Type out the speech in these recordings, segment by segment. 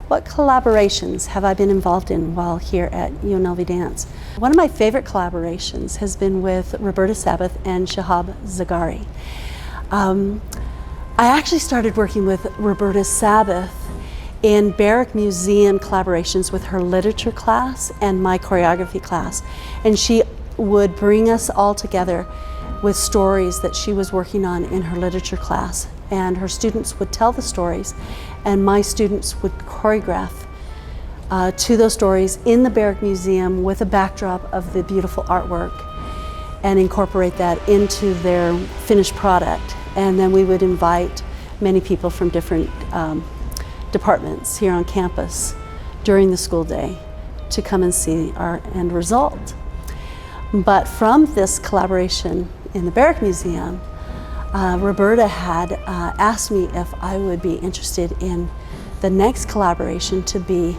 What collaborations have I been involved in while here at UNLV Dance? One of my favorite collaborations has been with Roberta Sabbath and Shahab Zagari. I actually started working with Roberta Sabbath in Barrack Museum collaborations with her literature class and my choreography class. And she would bring us all together with stories that she was working on in her literature class. And her students would tell the stories, and my students would choreograph to those stories in the Barrack Museum with a backdrop of the beautiful artwork and incorporate that into their finished product. And then we would invite many people from different departments here on campus during the school day to come and see our end result. But from this collaboration in the Barrack Museum, Roberta had asked me if I would be interested in the next collaboration to be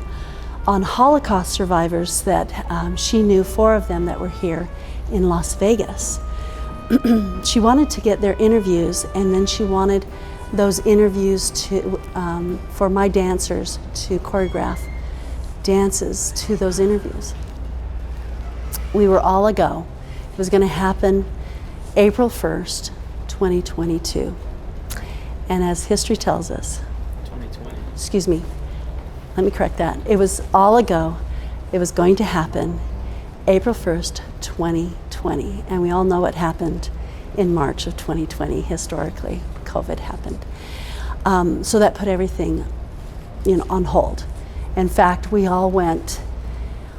on Holocaust survivors that she knew 4 of them that were here in Las Vegas. She wanted to get their interviews, and then she wanted those interviews to, for my dancers to choreograph dances to those interviews. We were all a go. It was going to happen April 1st, 2022. And as history tells us, 2020. Excuse me, let me correct that. It was all a go. It was going to happen April 1st, 2020. And we all know what happened in March of 2020 historically. COVID happened. So that put everything, on hold. In fact, we all went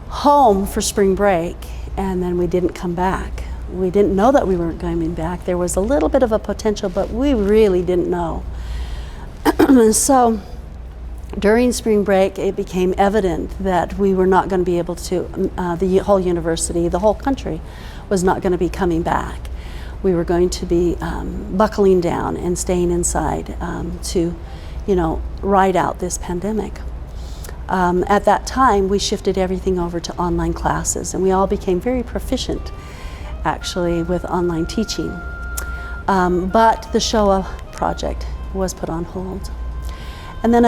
home for spring break, and then we didn't come back. We didn't know that we weren't coming back. There was a little bit of a potential, but we really didn't know. So during spring break, it became evident that we were not going to be able to, the whole university, the whole country was not going to be coming back. We were going to be buckling down and staying inside to, ride out this pandemic. At that time, we shifted everything over to online classes, and we all became very proficient, actually, with online teaching. But the Shoah project was put on hold. And then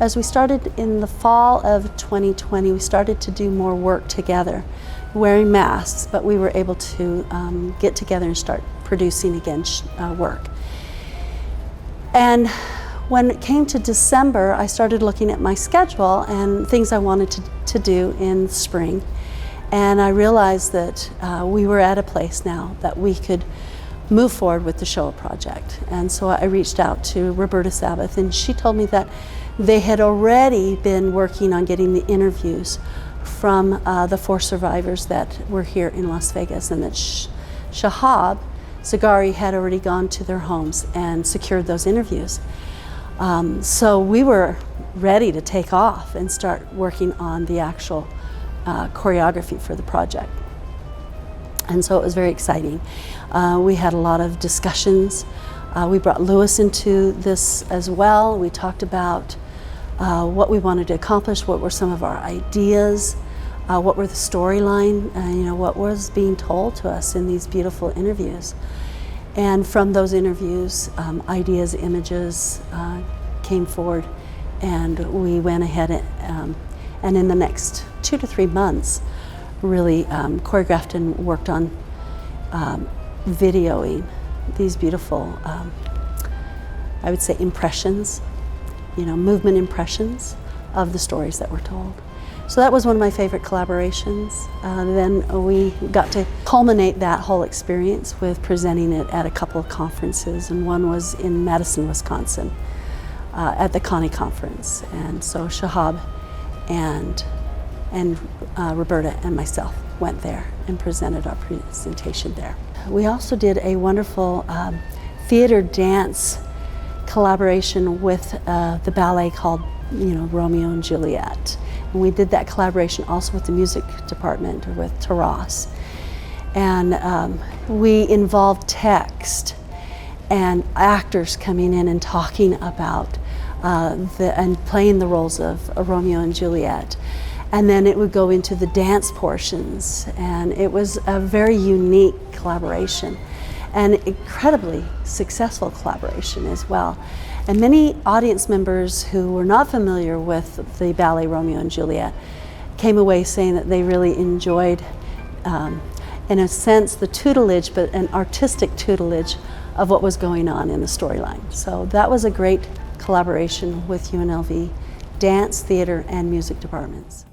as we started in the fall of 2020, we started to do more work together, wearing masks, but we were able to get together and start producing again work. And when it came to December, I started looking at my schedule and things I wanted to do in spring. And I realized that we were at a place now that we could move forward with the Shoah project. And so I reached out to Roberta Sabbath, and she told me that they had already been working on getting the interviews from the 4 survivors that were here in Las Vegas, and that Shahab Zagari had already gone to their homes and secured those interviews. So we were ready to take off and start working on the actual choreography for the project. And so it was very exciting. We had a lot of discussions. We brought Lewis into this as well. We talked about what we wanted to accomplish, what were some of our ideas, what were the storyline, what was being told to us in these beautiful interviews. And from those interviews, ideas, images came forward, and we went ahead and in the next 2 to 3 months, really choreographed and worked on videoing these beautiful, I would say, impressions, movement impressions of the stories that were told. So that was one of my favorite collaborations. Then we got to culminate that whole experience with presenting it at a couple of conferences, and one was in Madison, Wisconsin, at the Connie Conference. And so Shahab and Roberta and myself went there and presented our presentation there. We also did a wonderful theater dance collaboration with the ballet called Romeo and Juliet. And we did that collaboration also with the music department, with Taras. And we involved text and actors coming in and talking about and playing the roles of Romeo and Juliet. And then it would go into the dance portions, and it was a very unique collaboration and incredibly successful collaboration as well. And many audience members who were not familiar with the ballet Romeo and Juliet came away saying that they really enjoyed, in a sense, the tutelage, but an artistic tutelage of what was going on in the storyline. So that was a great collaboration with UNLV dance, theater, and music departments.